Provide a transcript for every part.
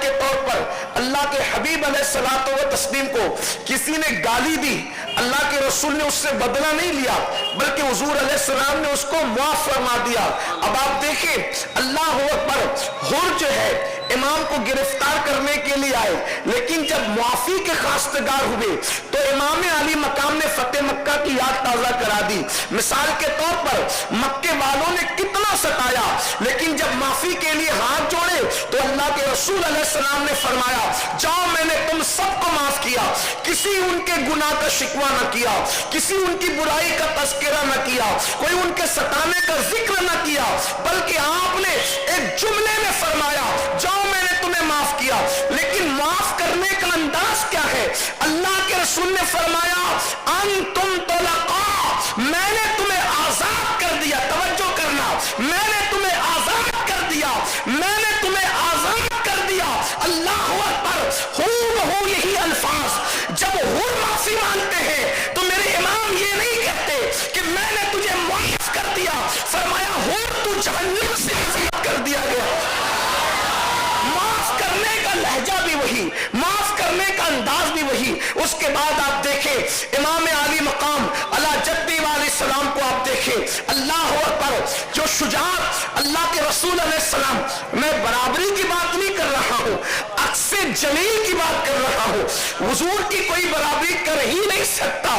کے طور پر اللہ کے حبیب علیہ الصلوۃ والتسلیم کو کسی نے گالی دی، اللہ کے رسول نے اس سے بدلہ نہیں لیا بلکہ حضور علیہ السلام نے اس کو معاف فرما دیا۔ اب آپ دیکھیں اللہ اکبر، حر جو ہے امام کو گرفتار کرنے کے لیے آئے، لیکن جب معافی کے خواستگار ہوئے تو امام علی مقام نے فتح مکہ کی یاد تازہ کرا دی۔ مثال کے طور پر مکے والوں نے کتنا ستایا، لیکن جب معافی کے لیے ہاتھ جوڑے تو اللہ کے رسول علیہ السلام نے فرمایا جاؤ میں نے تم سب کو معاف کیا، کسی ان کے گناہ کا شکوہ نہ کیا، کسی ان کی برائی کا تذکرہ نہ کیا، کوئی ان کے ستانے کا ذکر نہ کیا، بلکہ آپ نے ایک جملے میں فرمایا جاؤ میں نے تمہیں معاف کیا۔ لیکن معاف کرنے کا انداز کیا ہے؟ اللہ کے رسول نے فرمایا انتم طلقاء، میں نے تمہیں آزاد کر دیا، توجہ کرنا، میں نے تمہیں آزاد کر دیا، میں نے تمہیں آزاد کر دیا۔ اللہ اکبر، ہو یہی الفاظ جب حر معافی مانگتے ہیں تو میرے امام یہ نہیں کہتے کہ میں نے تجھے معاف کر دیا، فرمایا حر تو جہنم سے آزاد کر دیا گیا۔ معاف کرنے کا لہجہ بھی وہی، معاف کرنے کا انداز بھی وہی۔ اس کے بعد آپ دیکھیں امام علی مقام علی جدی علیہ السلام کو آپ دیکھیں، اللہ اکبر، جو شجاعت اللہ کے رسول علیہ السلام، میں برابری کی بات نہیں کر رہا ہوں، عکس جلیل کی بات کر رہا ہوں۔ حضور کی کوئی برابری کر ہی نہیں سکتا،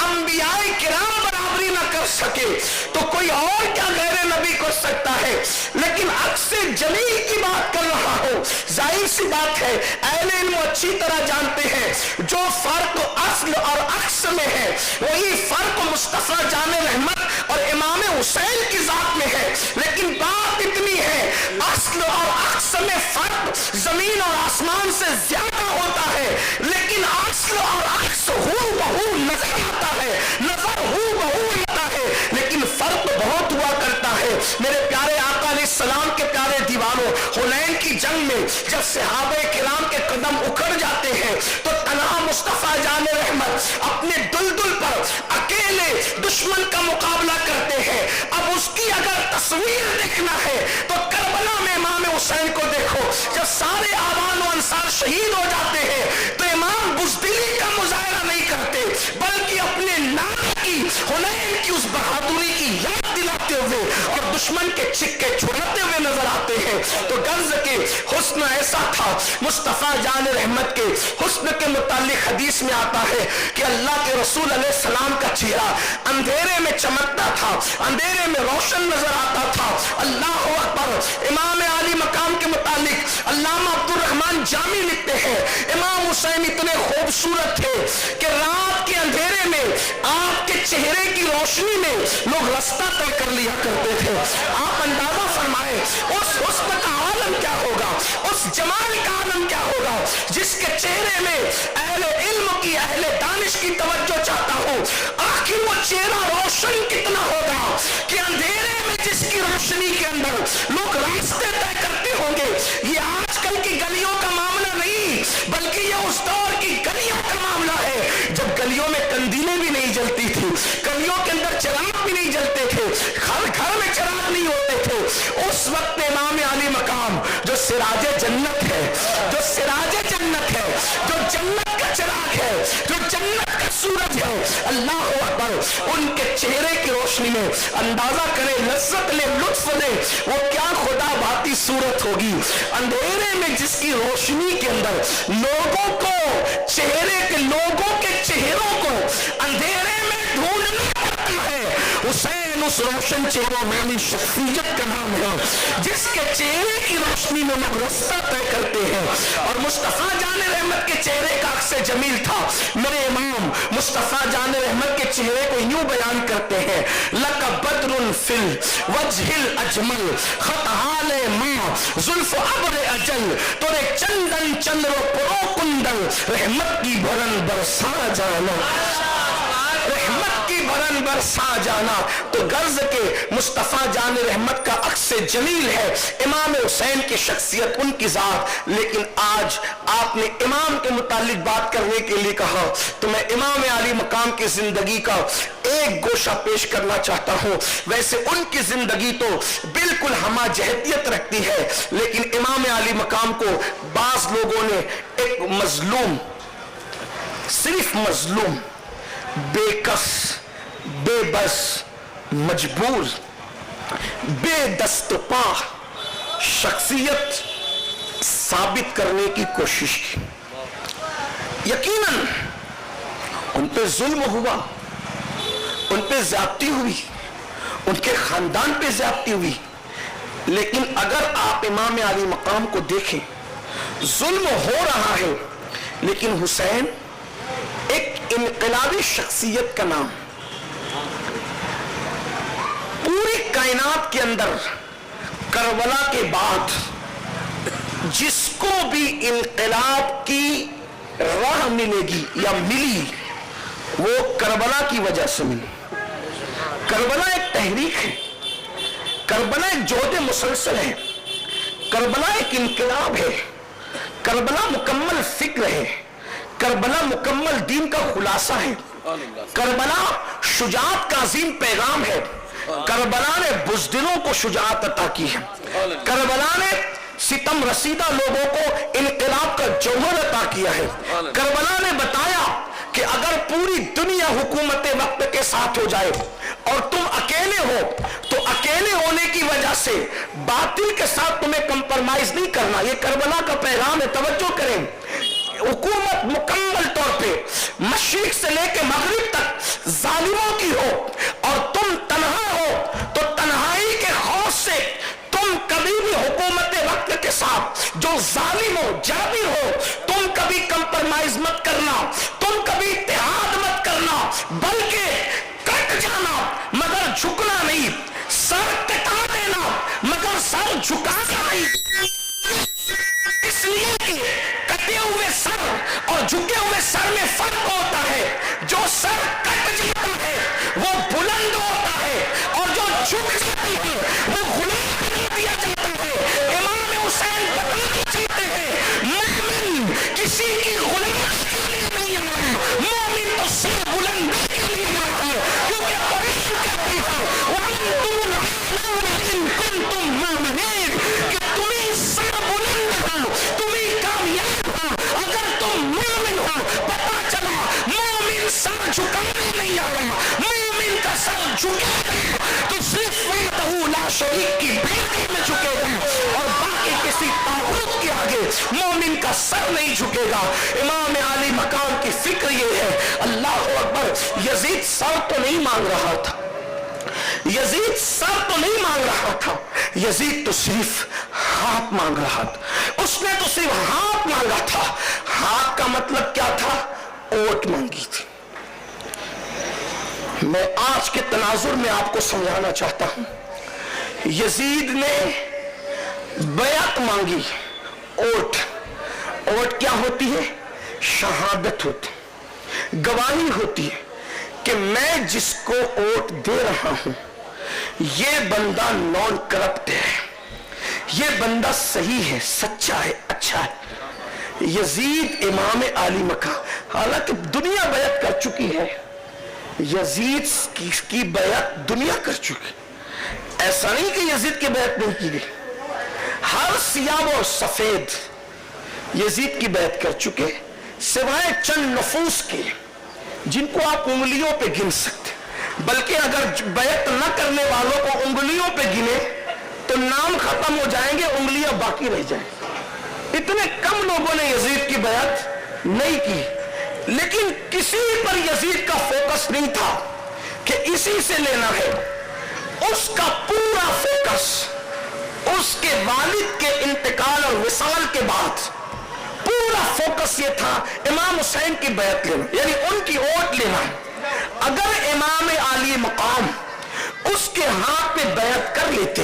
انبیاء کرام برابری نہ کر سکے تو کوئی اور کیا غیر نبی کر سکتا ہے، لیکن عکس جلیل کی بات کر رہا ہوں۔ ظاہر سی بات ہے اہل علم اچھی طرح جانتے ہیں جو فرق اصل اور عکس میں ہے وہی فرق مصطفیٰ جان رحمت اور امام حسین کی ذات میں ہے، لیکن بات اتنی ہے اصل اور عکس میں فرق زمین اور آسمان سے زیادہ ہوتا ہے، لیکن اصل اور عکس ہو بہو نظر آتا ہے، نظر ہو بہو آتا ہے، لیکن فرق بہت ہوا کرتا ہے۔ میرے پیارے آقا علیہ السلام کے پیارے دیوانوں، حنین کی جنگ میں جب صحابہ کرام کے قدم اکھڑ جاتے ہیں تو تنہا مصطفیٰ جان رحمت اپنے دلدل پر اکیلے دشمن کا مقابلہ کرتے ہیں۔ اب اس کی اگر تصویر دیکھنا ہے تو کربلا میں امام حسین کو دیکھو، جب سارے آبان و انصار شہید ہو جاتے ہیں تو امام بزدلی کا مظاہرہ نہیں کرتے بلکہ اپنے نام کی حنین کی اس بہادری کی یاد دلاتے ہوئے اور دشمن کے چھکے چھڑاتے ہوئے نظر آتے ہیں۔ تو غرض کے حسن ایسا تھا، مصطفیٰ جان رحمت کے حسن کے متعلق حدیث میں آتا ہے کہ اللہ کے رسول علیہ السلام کا چہرہ اندھیرے میں چمکتا تھا، اندھیرے میں روشن نظر آتا تھا۔ اللہ اکبر، امام علی مقام کے متعلق علامہ عبدالرحمن جامی لکھتے ہیں امام حسین اتنے خوبصورت تھے کہ رات کے اندھیرے میں آپ کے چہرے کی روشنی میں لوگ رستہ طے کر لیا کرتے تھے۔ آپ اندازہ فرمائیں اس حسن کا عالم کیا ہوگا، اس جمال کا عالم کیا ہوگا جس کے چہرے میں اہل علم کی، اہل دانش کی توجہ چاہتا ہوں۔ آخر وہ چہرہ روشن کتنا ہوگا کہ اندھیرے میں جس کی روشنی کے اندر لوگ راستے طے کرتے ہوں گے۔ یہ آج کل کی گلیوں کا معاملہ نہیں بلکہ یہ اس دور کی گلیوں کا معاملہ ہے جب گلیوں میں قندیلیں بھی نہیں جلتی تھی، گلیوں کے اندر چراغ بھی نہیں جلتے تھے، گھر میں چراغ نہیں ہوتے تھے۔ اس وقت امام علی مقام جو سراج جنت ہے، جو سراج جنت ہے، جو جنت کا چراغ ہے، جو جنت کا سورج ہے، اللہ اکبر، ان کے چہرے کی روشنی میں اندازہ کرے، لذت لے، لطف لے، وہ کیا خدا باتی صورت ہوگی اندھیرے میں جس کی روشنی کے اندر لوگوں کو لوگوں کے چہروں کو اندھیرے میں ڈھونڈنا پڑتا ہے۔ حسین اس روشن چہروں والی شخصیت کا نام ہے جس کے چہرے کی روشنی میں لوگ رستہ طے کرتے ہیں، اور مصطفیٰ جان رحمت کے چہرے کا عکس جمیل تھا۔ میرے امام مصطفیٰ جان رحمت کے چہرے کو یوں بیان کرتے ہیں لک بدر فی الوجہ الاجمل خط حال ما زلف ابر اجل تورے چندن چندر پرو کندل رحمت کی بھرن برسا جانا، رحمت کی بھرن برسا جانا۔ تو غرض کے مصطفیٰ جان رحمت کا عکس جلیل ہے امام حسین کی شخصیت، ان کی ذات۔ لیکن آج آپ نے امام کے متعلق بات کرنے کے لیے کہا تو میں امام علی مقام کی زندگی کا ایک گوشہ پیش کرنا چاہتا ہوں۔ ویسے ان کی زندگی تو بالکل ہمہ جہتیت رکھتی ہے، لیکن امام علی مقام کو بعض बाज लोगों ने एक मजलूम, सिर्फ मजलूम, बेकस, बेबस, मजबूर, बेदस्तपा शख्सियत साबित करने की कोशिश की। यकीनन उन पे जुल्म हुआ, उन पे ज्यादती हुई, उनके खानदान पे ज्यादती हुई, लेकिन अगर आप इमाम अली मकाम को देखें, जुल्म हो रहा है, लेकिन हुसैन एक इनकलाबी शख्सियत का नाम, पूरी कायनात के अंदर करबला के बाद जिसको भी इनकलाब की राह मिलेगी या मिली, वो करबला की वजह से मिली। करबला एक तहरीक है, करबला एक जोहद मुसलसल है, करबला एक इनकलाब है, करबला मुकम्मल फिक्र है, करबला मुकम्मल दीन का खुलासा है, करबला शुजाअत का अजीम पैगाम है, करबला ने बुज़दिलों को शुजाअत अता की है, करबला ने सितम रसीदा लोगों को इनकलाब का जौहर अता किया है। करबला ने बताया कि अगर पूरी दुनिया हुकूमत वक्त के साथ हो जाए और तुम अकेले हो, तो अकेले होने की वजह से बातिल के साथ तुम्हें कंप्रोमाइज नहीं करना। ये करबला का पैगाम है, तवज्जो करें। हुकूमत मुकम्मल तौर पे मशरिक से लेकर मगरिब तक जालिमों की हो और तुम तन्हा हो, तो तन्हाई के खौफ से तुम कभी भी हुकूमत वक्त के साथ जो जालिम हो, जाबिर हो, तुम कभी कंप्रोमाइज मत करना, तुम कभी इत्तेहाद मत करना, बल्कि कट जाना मगर झुकना नहीं, सर कटा देना मगर सर झुकाना नहीं। इसलिए कि कटे हुए सर और झुके हुए सर में फर्क होता है। जो सर कट जाता है वो बुलंद होता है, और जो झुक जाती है वो गुलाम कर दिया जाता है। इमाम हुसैन बताना चाहते हैं, मोमिन किसी की गुलामी के लिए नहीं आया, मोमिन तो सर बुलंद के लिए आता है, क्योंकि कुरान कहती है तुम मोमिन कि तुम्हें सर बुलंद हो, तुम्हें कामयाब हो अगर तुम मोमिन हो। पता चला मोमिन सर झुकाने नहीं आ रहा, मोमिन का सर झुकेगा तो सिर्फ वहदहू ला शरीक की बेटी में झुकेगा, और बाकी किसी ताऊत के आगे मोमिन का सर नहीं झुकेगा। इमाम अली मकाम की फिक्र ये है। अल्लाह अकबर। यजीद सर तो नहीं मांग रहा था, यजीद सर तो नहीं मांग रहा था, यजीद तो सिर्फ हाथ मांग रहा था। उसने तो सिर्फ हाथ मांगा था। हाथ का मतलब क्या था? ओट मांगी थी। मैं आज के तनाजुर में आपको समझाना चाहता हूं, यजीद ने बैअत मांगी, ओट। ओट क्या होती है? शहादत होती, गवाही होती है कि मैं जिसको ओट दे रहा हूं ये बंदा नॉन करप्ट है, ये बंदा सही है, सच्चा है, अच्छा है। यजीद इमाम आली मका, हालांकि दुनिया बैअत कर चुकी है, यजीद की बैअत दुनिया कर चुकी। ऐसा नहीं कि यजीद की बैअत नहीं की गई, हर सियाह और सफेद यजीद की बैअत कर चुके, सिवाय चंद नफूस के जिनको आप उंगलियों पे गिन सकते। बल्कि अगर बैअत न करने वालों को उंगलियों पे गिने तो नाम खत्म हो जाएंगे, उंगलियां बाकी रह जाएंगी। इतने कम लोगों ने यजीद की बैअत नहीं की, लेकिन किसी पर यजीद का फोकस नहीं था कि इसी से लेना है। उसका पूरा फोकस उसके वालिद के इंतकाल और विसाल के बाद पूरा फोकस ये था इमाम हुसैन की बैअत लेना, यानी उनकी ओट लेना। अगर इमाम आली मकाम उसके हाथ में बैअत कर लेते,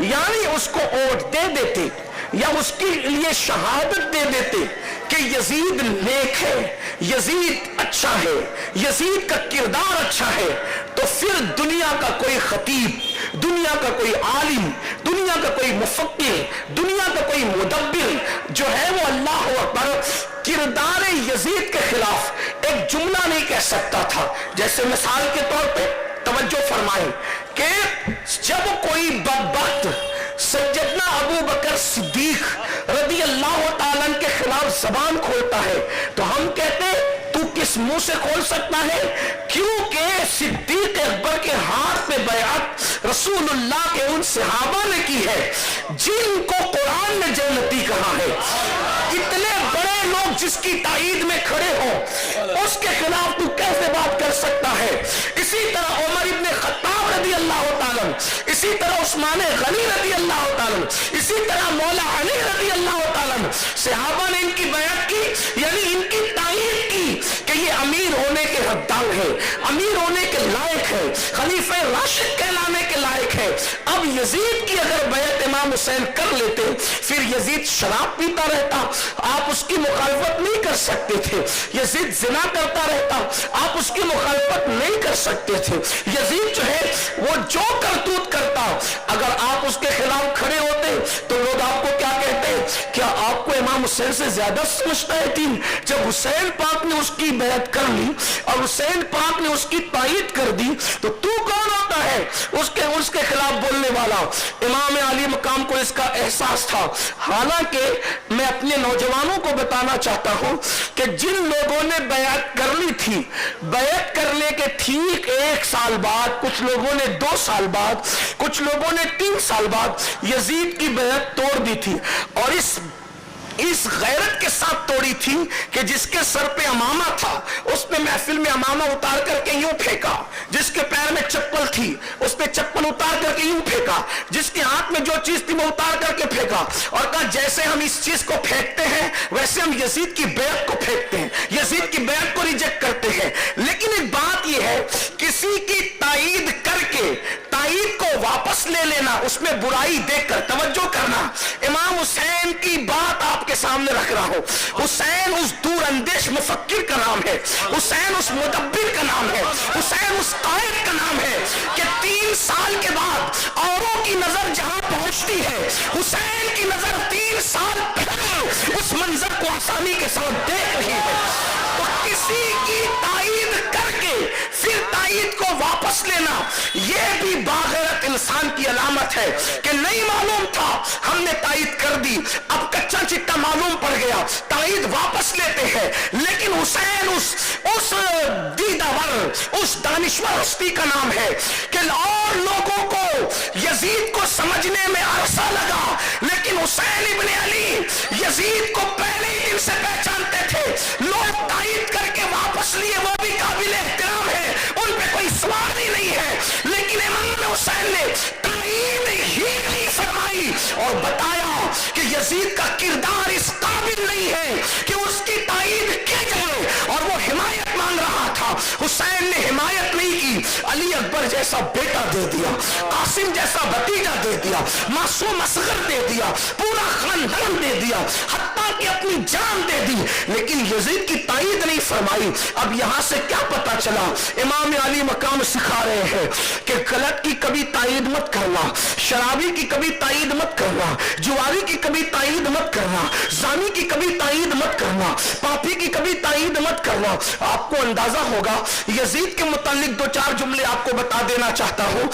यानी उसको ओट दे देते या उसके लिए शहादत दे देते कि यजीद नेक है, यजीद अच्छा है, यजीद का किरदार अच्छा है, तो फिर दुनिया का कोई खतीब, दुनिया का कोई आलिम, दुनिया का कोई मुफक्किर, दुनिया का कोई मुदब्बिर जो है वो अल्लाह अकबर किरदार यजीद के खिलाफ एक जुमला नहीं कह सकता था। जैसे मिसाल के तौर पे तवज्जो फरमाएं कि जब कोई बदबख्त सैयदना अबू बकर सिद्दीक रज़ी अल्लाह तआला के जबान खोलता है तो हम कहते हैं तू किस मुंह से खोल सकता है, क्योंकि सिद्दीक अकबर के हाथ में बयात रसूलुल्लाह के उन सहाबा ने की है जिनको कुरान ने जन्नती कहा है। इतने बड़े लोग जिसकी ताईद में खड़े हो उसके खिलाफ तू कैसे बात कर सकता है। इसी तरह उमर इब्ने खत्ताब रदी अल्लाह ताला, इसी तरह उस्मान गनी रदी अल्लाह ताला, इसी तरह मौला अली रदी अल्लाह ताला, सहाबा ने इनकी बयात की, यानी इनकी ताईद की कि ये अमीर होने के हकदार है, अमीर होने के लायक है, खलीफा राशिद कहलाने के लायक है। अब यजीद की अगर बैत इमाम हुसैन कर लेते फिर यजीद शराब पीता रहता, आप उसकी मुखालफत नहीं कर सकते थे। यजीद जिना करता रहता, आप उसकी मुखालफत नहीं कर सकते थे। यजीद जो है वो जो करतूत करता, अगर आप उसके खिलाफ खड़े होते तो लोग आपको क्या कहते, क्या आपको इमाम हुसैन से ज्यादा समझता है दीन। जब हुसैन पाक ने उसकी बैत कर ली और हुसैन पाक ने उसकी तायीद कर दी तो तू कौन होता है उसके खिलाफ बोलने वाला। इमाम अली मकाम को इसका एहसास था। हालांकि मैं अपने नौजवानों को बताना चाहता हूं कि जिन लोगों ने बैत कर ली थी, बैत करने के ठीक 1 साल बाद, कुछ लोगों ने 2 साल बाद, कुछ लोगों ने 3 साल बाद यजीद की बैत तोड़ दी थी, और इस गैरत के साथ तोड़ी थी कि जिसके सर पे अमामा था उसने महफिल में अमामा उतार करके यूं फेंका, जिसके पैर में चप्पल थी उस पे चप्पल उतार करके यूं फेंका, जिसके हाथ में जो चीज थी वो उतार करके फेंका, और कहा जैसे हम इस चीज को फेंकते हैं वैसे हम यजीद की बैत को फेंकते हैं, यजीद की बैत को रिजेक्ट करते हैं। लेकिन एक बात यह है, किसी की तायीद करके तायीद को वापस ले लेना, उसमें बुराई देखकर तवज्जो करना। इमाम हुसैन की बात आपके सामने रख रहा हूं। हुसैन उस दूर अंदेश मुफक्किर का नाम है, हुसैन उस मुदब्बिर का नाम है, हुसैन उस कायद का नाम है कि 3 साल के बाद औरों की नजर जहां पहुंचती है, हुसैन की नजर 3 साल पहले उस मंजर को आसानी के साथ देख रही है। तो किसी की तायीद करके फिर तायीद को वापस लेना, यह भी बागैरत इंसान की अलामत है कि नहीं मालूम था हमने तायीद कर दी, अब कच्चा चिट्टा मालूम पड़ गया, तायीद वापस लेते हैं। लेकिन हुसैन उस दीदावर, उस दानिश्वर हस्ती का नाम है कि और लोगों को यजीद को समझने में अरसा लगा, लेकिन हुसैन इब्ने अली यजीद को पहले ही दिन से पहचानते थे। लोग तायीद करके वापस लिए, वो भी काबिल एहतराम है, उन पे कोई सवाल ही नहीं है, लेकिन इमाम हुसैन ने तायीद ही नहीं फरमाई और बताया कि यजीद का किरदार इस काबिल नहीं है कि उसकी तायीद की जाए, और वो हिमायत मांग रहा था। हुसैन ने हिमायत नहीं की, अली अकबर जैसा बेटा दे दिया, कासिम जैसा भतीजा दे दिया, मासूम असगर दे दिया, पूरा खानदान दे दिया, हत्ता कि अपनी जान दे दी, लेकिन यजीद की तायीद नहीं फरमाई। अब यहां से क्या पता चला, इमाम अली मकाम सिखा रहे हैं कि गलत की कभी तायीद मत करना, शराबी की कभी तायीद मत करना, जुआरी की कभी तायीद मत करना, जानी की कभी तायीद मत करना, पापी की कभी तायीद मत करना। आपको अंदाजा होगा, यजीद के मुतालिक 2-4 जुमले आपको बता देना चाहता हूं।